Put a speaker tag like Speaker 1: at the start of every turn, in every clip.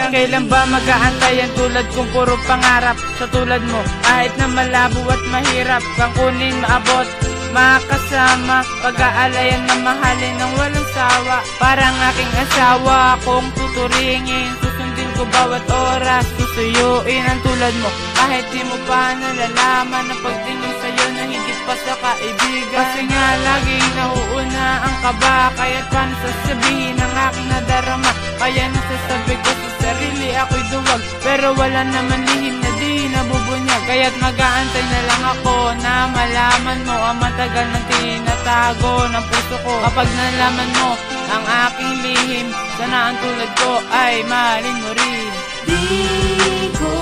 Speaker 1: Hanggang kailan ba mag-aantayan tulad kong puro pangarap sa tulad mo? Kahit na malabo at mahirap kang kunin maabot, makasama, pag-aalayan na mahalin ng walang sawa. Parang aking asawa kung tuturingin, susundin ko bawat oras, susuyuin ang tulad mo. Kahit di mo pa nalalaman ang pagtingin sa'yo na higit pa sa kaibigan. Kasi nga laging nauuna ang kaba, kaya't paano sasabihin ang aking nadarama? Kaya nasasabi ko sa sarili ako'y duwag, pero wala naman lihim na di nabubunyag. Kaya't mag-aantay na lang ako na malaman mo ang matagal na tinatago ng puso ko. Kapag nalaman mo ang aking lihim, sana ang tulad ko ay mahalin mo rin.
Speaker 2: Di ko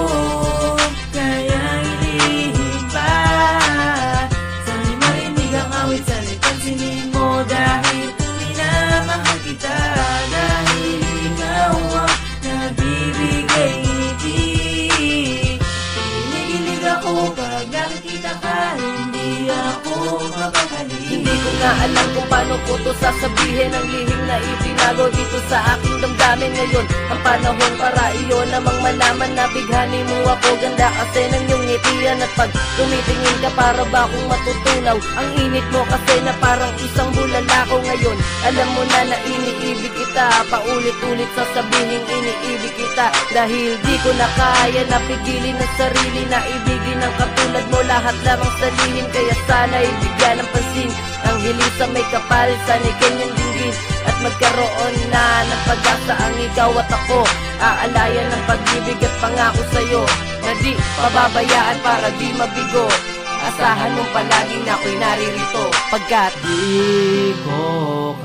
Speaker 2: kayang ilihim pa, sana'y marinig ang awit, sana'y pansinin mo dahil minamahal kita. Dahil ikaw ang nagbibigay ngiti, kinikilig ako pag nakikita ka, hindi ako mapakali. Hindi ko nga alam kung paano ko to sasabihin, ang lihim na itinago dito sa aking damdamin. Ngayon ang panahon para iyon namang malaman na bighani mo ako. Ganda kasi ng iyong ngitian at pag tumitingin ka para ba akong matutunaw. Ang init mo kasi na parang isang bulalakaw. Ngayon alam mo na na iniibig kita, paulit-ulit sasabihin iniibig kita. Dahil di ko na kaya na pigilin ang sarili na ibigin ang katulad mo. Lahat lamang salihin, kaya sana ibigyan ng pansin ang hilis sa may kapal, sana'y kanyang dinggin at magkaroon na ng pag-asa ang ikaw at ako. Aalayan ng pag-ibig at pangako sa'yo na di pababayaan para di mabigo. Asahan mong palagi na ako'y naririto, pagkat
Speaker 1: di ko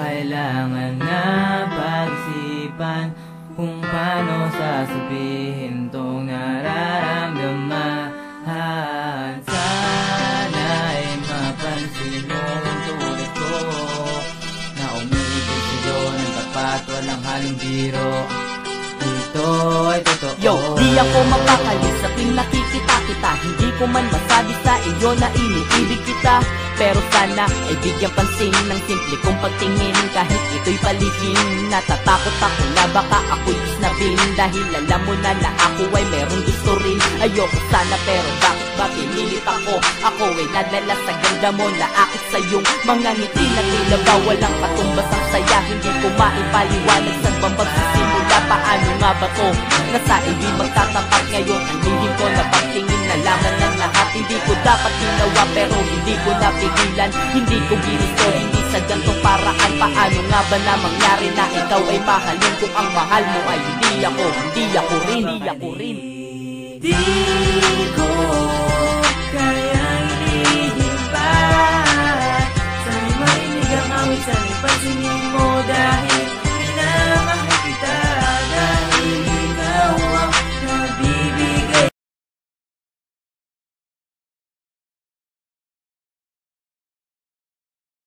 Speaker 1: kailangan na pag-isipan kung paano sasabihin tong nararamdaman. Sana'y mapansin mo ang tulad ko na umiibig sa'yo ng tapat, walang halong biro. Ito ay totoo.
Speaker 2: Yo, di ako mapakali sa tuwing nakikita kita. Hindi ko man masabi sa iyo na iniibig kita, pero sana ay bigyan pansin ng simple kong pagtingin. Kahit ito'y palihim, natatakot ako na baka ako'y isnabin. Dahil alam mo na na ako ay merong gusto rin. Ayoko sana pero bakit ba pinilit ako? Ako ay nadala sa ganda mo na akit sa iyong mga ngiti na tila ba walang katumbas ang saya. Hindi ko maipaliwanag saan bang magsisimula, paano nga ba to? Nasa hindi magtatapat ngayon ang lihim ko na pagtingin na lamang ng lahat. Hindi ko dapat ginawa pero hindi ko napigilan. Hindi ko ginusto, hindi sa gantong paraan. Paano nga ba na mangyari na ikaw ay mahalin kung ang mahal mo ay hindi ako rin. Di ko